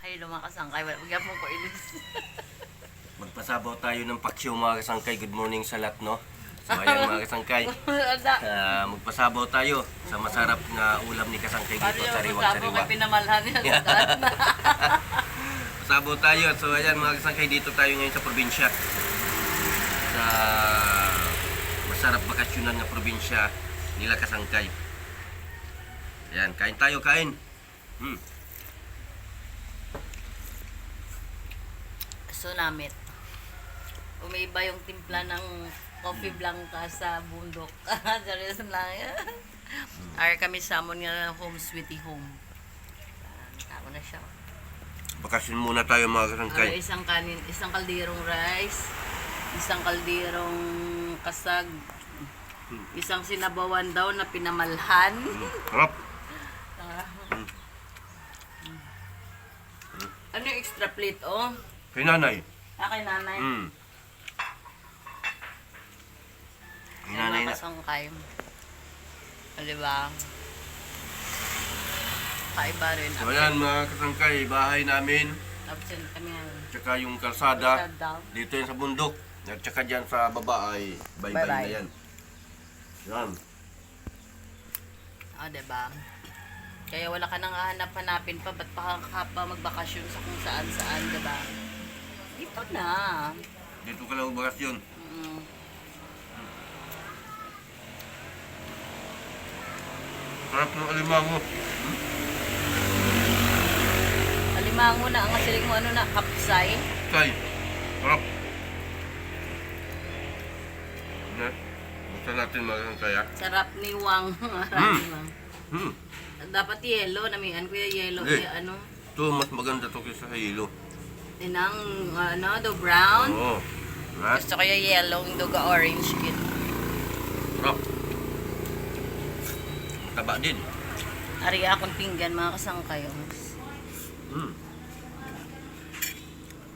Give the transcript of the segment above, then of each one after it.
Ay, lumakasangkay. Wala mo ko ilis. Magpasabaw tayo ng paksyo mga kasangkay. Good morning sa lahat, no? So ayan mga kasangkay. Magpasabaw tayo sa masarap na ulam ni kasangkay dito. Sariwang-sariwa. Kay pinamalhan niya. Pasabaw tayo. So ayan mga kasangkay, dito tayo ngayon sa probinsya. Sa masarap bakasyonan na probinsya nila kasangkay. Ayan, kain tayo, kain. Sunamit. Umiiba yung timpla ng coffee blanca sa bundok. Seryoso lang yan. Ar kami samon nga home sweetie home. Tama na siya. Bakasyon muna tayo mga kasangkay. Isang kanin, isang kalderong rice, isang kalderong kasag, isang sinabawan daw na pinamalhan. Harap. Ano yung extra plate, oh? Kay nanay. Kay nanay. Kay nanay na. Kasangkay. Diba? Kaiba rin. So ayan mga kasangkay, bahay namin. Absent kami nga. Tsaka yung kalsada. Down. Dito yan sa bundok. At tsaka dyan sa baba ay bye-bye na yan. Yan. Diba? Kaya wala ka nang hanap-hanapin pa. Ba't pa magbakasyon sa kung saan-saan, diba? Dito na. Dito ka lang magbakasyon. Sarap ng alimango. Alimango na. Ang asiling mo ano na, kapsay. Tay. Sarap. Basta natin mga kasangkay, ha? Sarap ni Wang. Dapat yellow. Namihan ko yung yellow. Ano? Ito, mas maganda to kaysa sa hilo. Tinang, do brown. Oo. Right? Gusto ko yung yellow, yung duga orange kit. Sarap. Taba din. Ari akong pinggan, mga kasangkay.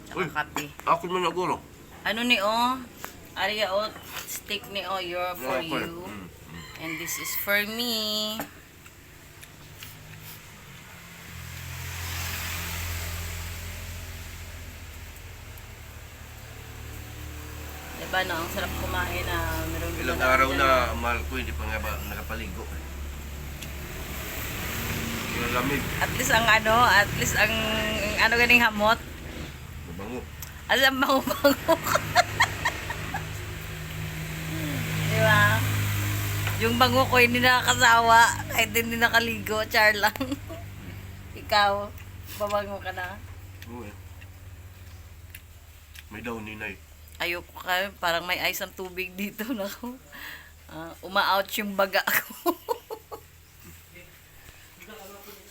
Tsaka Uy. kape. Ako naman naguro. Ano ni O? Ari o, steak ni O, you're for Okay. you. And this is for me. Diba no, ang sarap kumain na meron Ilang din araw dyan. na mahal ko, hindi pa nga ba nakapaligo. Yung lamig. At least ang ano ganing hamot. Mabango. Alam bango-bango. Di ba? Yung bango ko hindi nakakasawa, kahit hindi nakaligo, char lang. Ikaw, babango ka na. Oo eh. May daw ninay. Ayoko ka, parang may ice ang tubig dito na ako. Uma-out yung baga ko.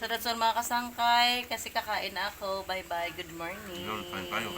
So that's all mga kasangkay, kasi kakain na ako. Bye-bye, good morning. Yun, kain tayo.